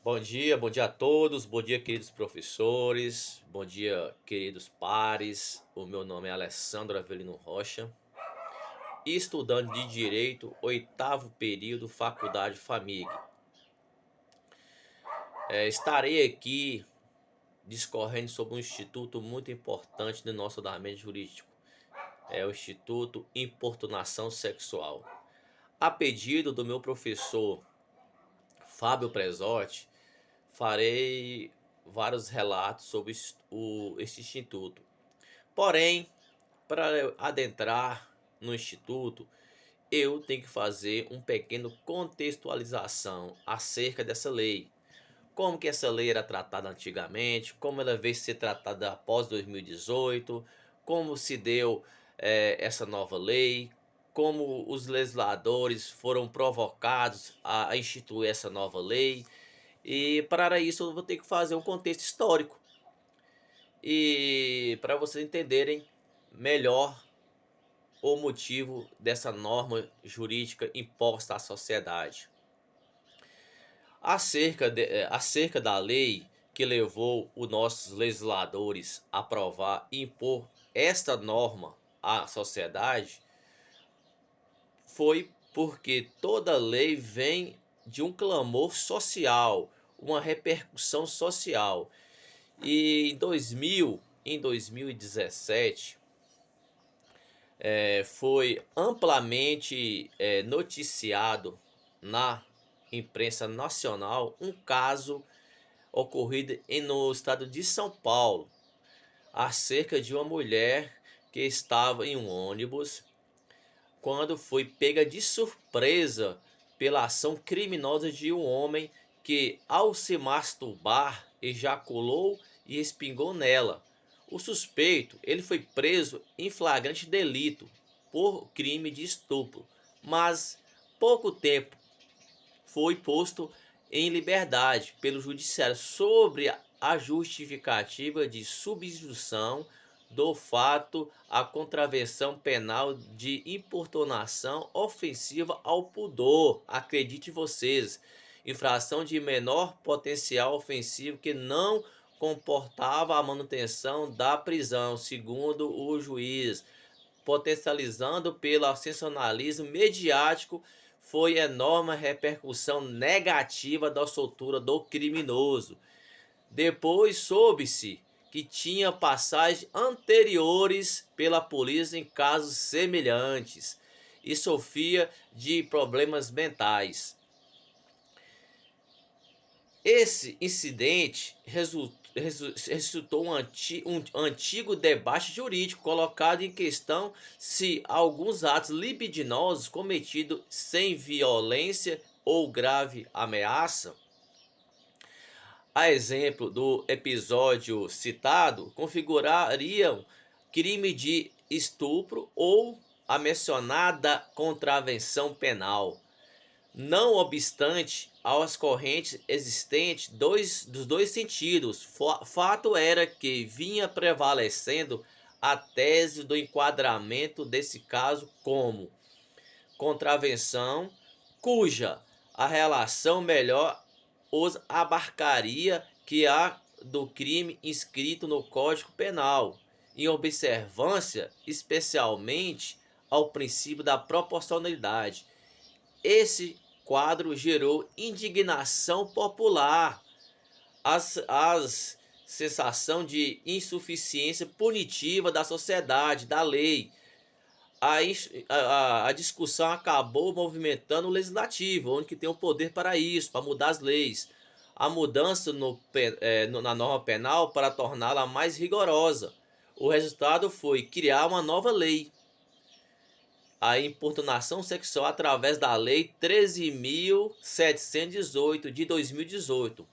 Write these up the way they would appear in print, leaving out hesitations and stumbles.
Bom dia a todos, bom dia queridos professores, bom dia queridos pares. O meu nome é Alessandro Avelino Rocha, estudante de Direito, oitavo período, Faculdade FAMIG. Estarei aqui discorrendo sobre um instituto muito importante no nosso ordenamento jurídico, é o Instituto Importunação Sexual. A pedido do meu professor Fábio Presotti, farei vários relatos sobre este instituto. Porém, para adentrar no instituto, eu tenho que fazer um pequeno contextualização acerca dessa lei. Como que essa lei era tratada antigamente, como ela veio ser tratada após 2018, como se deu essa nova lei, como os legisladores foram provocados a instituir essa nova lei. E para isso eu vou ter que fazer um contexto histórico. E para vocês entenderem melhor o motivo dessa norma jurídica imposta à sociedade. Acerca da lei que levou os nossos legisladores a aprovar e impor esta norma à sociedade, foi porque toda lei vem de um clamor social, uma repercussão social. E em 2017, foi amplamente noticiado na imprensa nacional um caso ocorrido no estado de São Paulo, acerca de uma mulher que estava em um ônibus quando foi pega de surpresa pela ação criminosa de um homem que, ao se masturbar, ejaculou e respingou nela. O suspeito, ele foi preso em flagrante delito por crime de estupro, mas pouco tempo foi posto em liberdade pelo judiciário sobre a justificativa de substituição do fato à contravenção penal de importunação ofensiva ao pudor. Acredite vocês, infração de menor potencial ofensivo que não comportava a manutenção da prisão, segundo o juiz, potencializando pelo sensacionalismo mediático, foi enorme repercussão negativa da soltura do criminoso. Depois soube-se que tinha passagens anteriores pela polícia em casos semelhantes e sofria de problemas mentais. Esse incidente resultou um antigo debate jurídico colocado em questão se alguns atos libidinosos cometidos sem violência ou grave ameaça, a exemplo do episódio citado, configurariam crime de estupro ou a mencionada contravenção penal. Não obstante, aos correntes existentes dos dois sentidos, fato era que vinha prevalecendo a tese do enquadramento desse caso como contravenção, cuja a relação melhor os abarcaria que a do crime inscrito no Código Penal, em observância especialmente ao princípio da proporcionalidade. Esse quadro gerou indignação popular, as sensação de insuficiência punitiva da sociedade, da lei. A discussão acabou movimentando o legislativo, onde que tem o poder para isso, para mudar as leis. A mudança na norma penal para torná-la mais rigorosa. O resultado foi criar uma nova lei, a importunação sexual através da Lei 13.718 de 2018.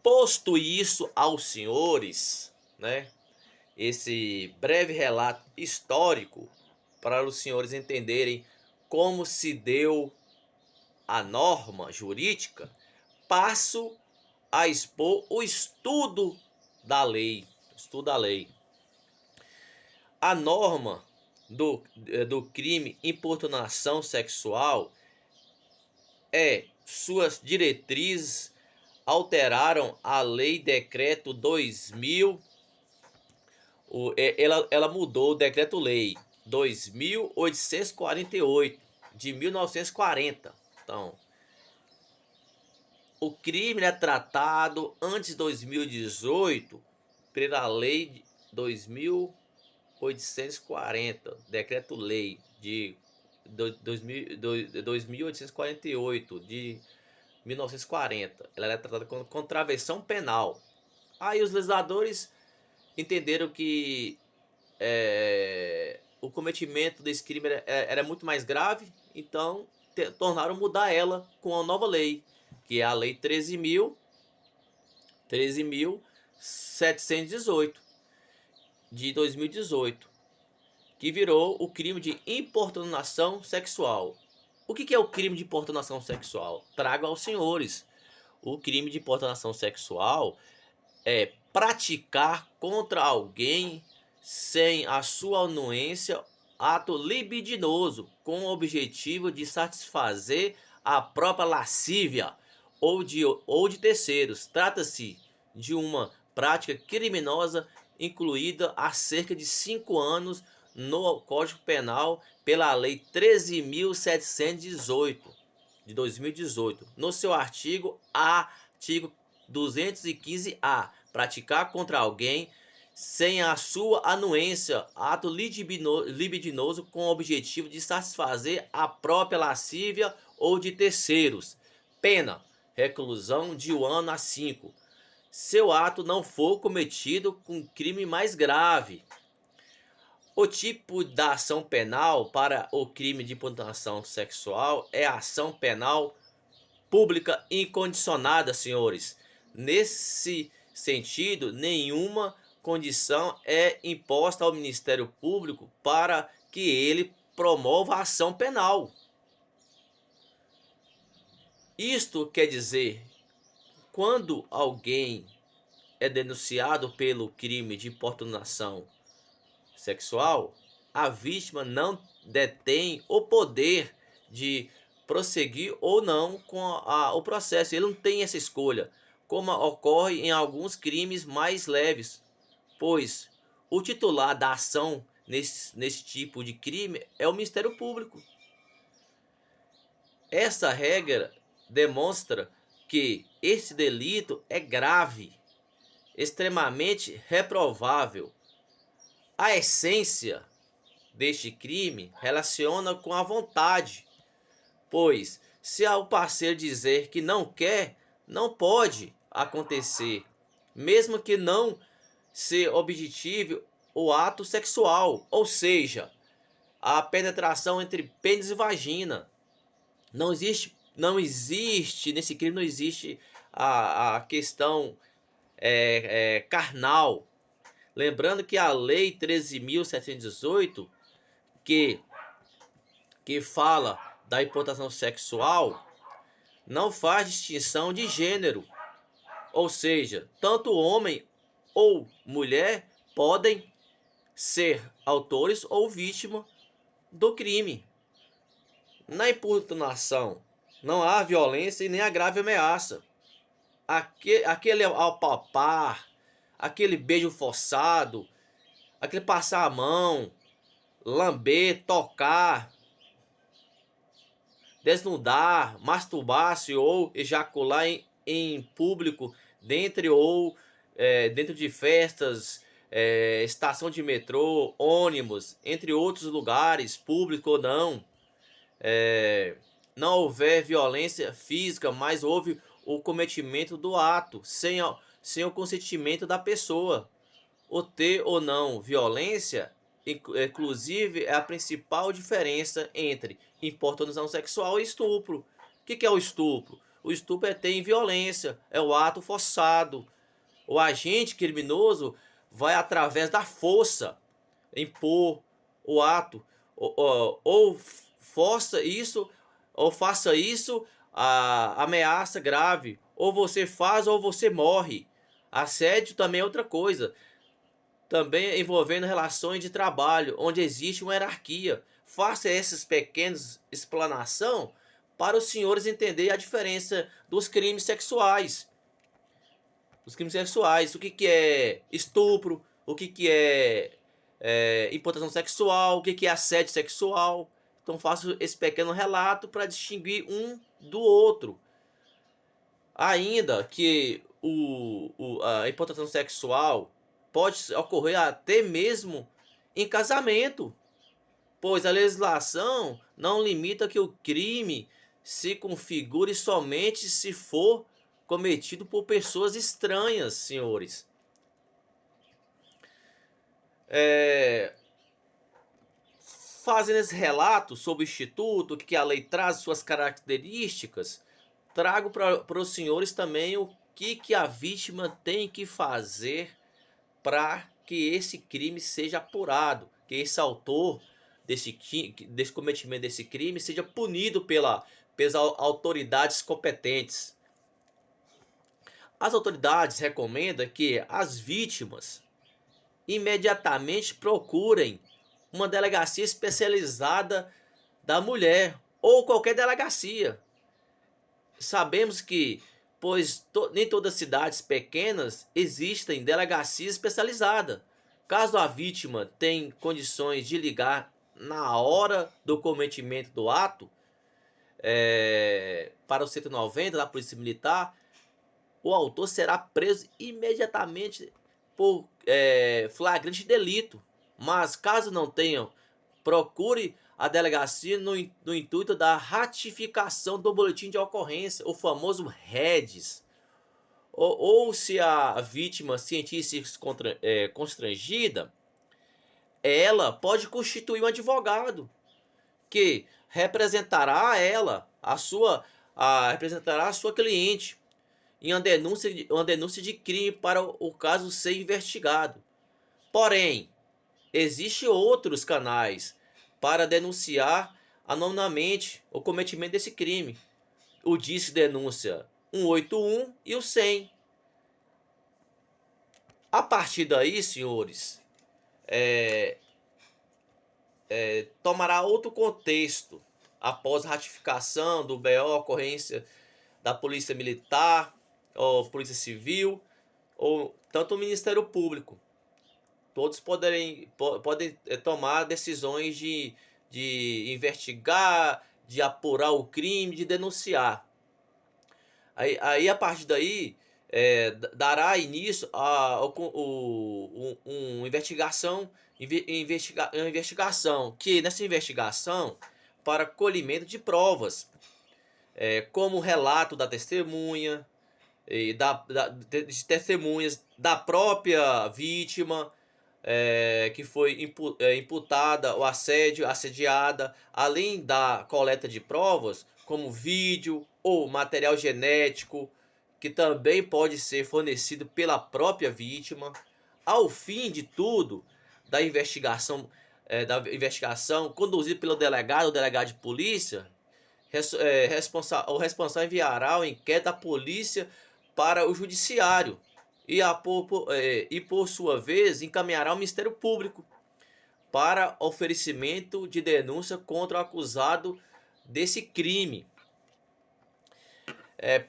Posto isso aos senhores, né? Esse breve relato histórico para os senhores entenderem como se deu a norma jurídica, passo a expor o estudo da lei. Estudo da lei. A norma do crime importunação sexual suas diretrizes alteraram a lei decreto 2000, ela mudou o decreto-lei 2.848 de 1940. Então, o crime é tratado antes de 2018 pela lei 2.840, decreto-lei de 2.848 de 1940. Ela é tratada com contravenção penal. Aí os legisladores entenderam que o cometimento desse crime era muito mais grave, então tornaram mudar ela com a nova lei, que é a lei 13.718 de 2018, que virou o crime de importunação sexual. O que é o crime de importunação sexual? Trago aos senhores. O crime de importunação sexual é praticar contra alguém sem a sua anuência ato libidinoso com o objetivo de satisfazer a própria lascívia ou de terceiros. Trata-se de uma prática criminosa incluída há cerca de 5 anos no Código Penal pela Lei 13.718 de 2018, no seu artigo 215-A, praticar contra alguém sem a sua anuência ato libidinoso com o objetivo de satisfazer a própria lascívia ou de terceiros. Pena: reclusão de 1 ano a 5. Seu ato não for cometido com crime mais grave. O tipo da ação penal para o crime de importunação sexual é a ação penal pública incondicionada, senhores. Nesse sentido, nenhuma condição é imposta ao Ministério Público para que ele promova a ação penal. Isto quer dizer, quando alguém é denunciado pelo crime de importunação sexual, a vítima não detém o poder de prosseguir ou não com o processo. Ele não tem essa escolha, como ocorre em alguns crimes mais leves, pois o titular da ação nesse tipo de crime é o Ministério Público. Essa regra demonstra que esse delito é grave, extremamente reprovável. A essência deste crime relaciona com a vontade, pois se o parceiro dizer que não quer, não pode acontecer, mesmo que não se objetive o ato sexual, ou seja, a penetração entre pênis e vagina. Não existe nesse crime, não existe a questão carnal. Lembrando que a lei 13.718, que fala da importunação sexual, não faz distinção de gênero. Ou seja, tanto homem ou mulher podem ser autores ou vítima do crime. Na importunação não há violência e nem a grave ameaça. Aquele apalpar, aquele beijo forçado, aquele passar a mão, lamber, tocar, desnudar, masturbar-se ou ejacular em público, dentro de festas, estação de metrô, ônibus, entre outros lugares, público ou não. Não houver violência física, mas houve o cometimento do ato sem o consentimento da pessoa. O ter ou não violência, inclusive, é a principal diferença entre importunação sexual e estupro. O que é o estupro? O estupro ter violência, é o ato forçado. O agente criminoso vai através da força impor o ato, ou força isso, ou faça isso, a ameaça grave, ou você faz ou você morre. Assédio também é outra coisa, também envolvendo relações de trabalho, onde existe uma hierarquia. Faça essas pequenas explanação para os senhores entenderem a diferença dos crimes sexuais. Os crimes sexuais, o que que é estupro, o que que é importação sexual, o que que é assédio sexual. Então faço esse pequeno relato para distinguir um do outro. Ainda que a importação sexual pode ocorrer até mesmo em casamento, pois a legislação não limita que o crime se configure somente se for cometido por pessoas estranhas, senhores. É, Fazendo esse relato sobre o Instituto, o que a lei traz, suas características, trago para os senhores também o que a vítima tem que fazer para que esse crime seja apurado, que esse autor desse cometimento desse crime seja punido pelas autoridades competentes. As autoridades recomendam que as vítimas imediatamente procurem uma delegacia especializada da mulher ou qualquer delegacia. Sabemos que, pois nem todas as cidades pequenas existem delegacia especializada. Caso a vítima tenha condições de ligar na hora do cometimento do ato para o 190 da Polícia Militar, o autor será preso imediatamente por flagrante delito. Mas caso não tenham, procure a delegacia no intuito da ratificação do boletim de ocorrência, o famoso REDS. Ou se a vítima sentir-se constrangida, ela pode constituir um advogado que representará a sua cliente em uma denúncia de crime para o caso ser investigado. Porém, existem outros canais para denunciar anonimamente o cometimento desse crime. O Disque Denúncia 181 e o 100. A partir daí, senhores, tomará outro contexto após a ratificação do BO, ocorrência da Polícia Militar, ou Polícia Civil, ou tanto o Ministério Público. Todos podem tomar decisões de investigar, de apurar o crime, de denunciar. Aí a partir daí, dará início a uma investigação, uma investigação, que nessa investigação, para colhimento de provas, como o relato da testemunha, de testemunhas da própria vítima, que foi imputada o assédio, assediada, além da coleta de provas, como vídeo ou material genético, que também pode ser fornecido pela própria vítima, ao fim de tudo, da investigação conduzida pelo delegado ou delegado de polícia, o responsável enviará o inquérito à polícia para o judiciário e por sua vez, encaminhará ao Ministério Público para oferecimento de denúncia contra o acusado desse crime.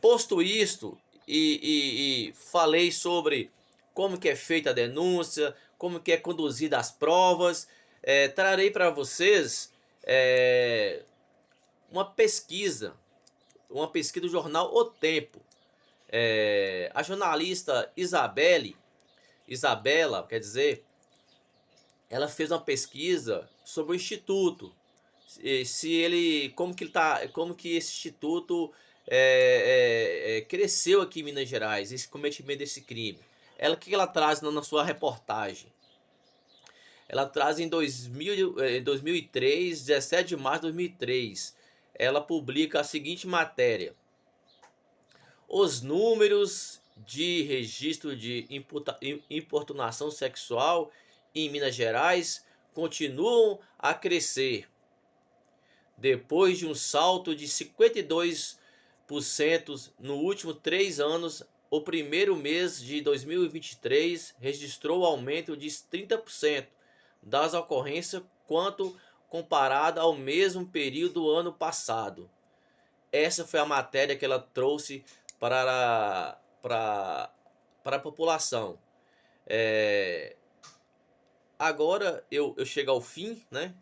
Posto isto, e falei sobre como que é feita a denúncia, como que é conduzida as provas, trarei para vocês uma pesquisa do jornal O Tempo. A jornalista Isabela, quer dizer, ela fez uma pesquisa sobre o instituto, como que esse instituto cresceu aqui em Minas Gerais, esse cometimento desse crime. O que ela traz na sua reportagem? Ela traz em 2003, 17 de março de 2003, ela publica a seguinte matéria: os números de registro de importunação sexual em Minas Gerais continuam a crescer. Depois de um salto de 52% nos últimos 3 anos, o primeiro mês de 2023 registrou aumento de 30% das ocorrências quanto comparado ao mesmo período do ano passado. Essa foi a matéria que ela trouxe para para a população. É, agora eu chego ao fim, né?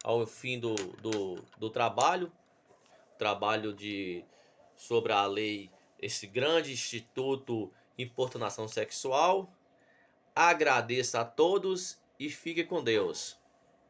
Ao fim do trabalho sobre a lei, esse grande instituto Importunação Sexual. Agradeço a todos e fique com Deus.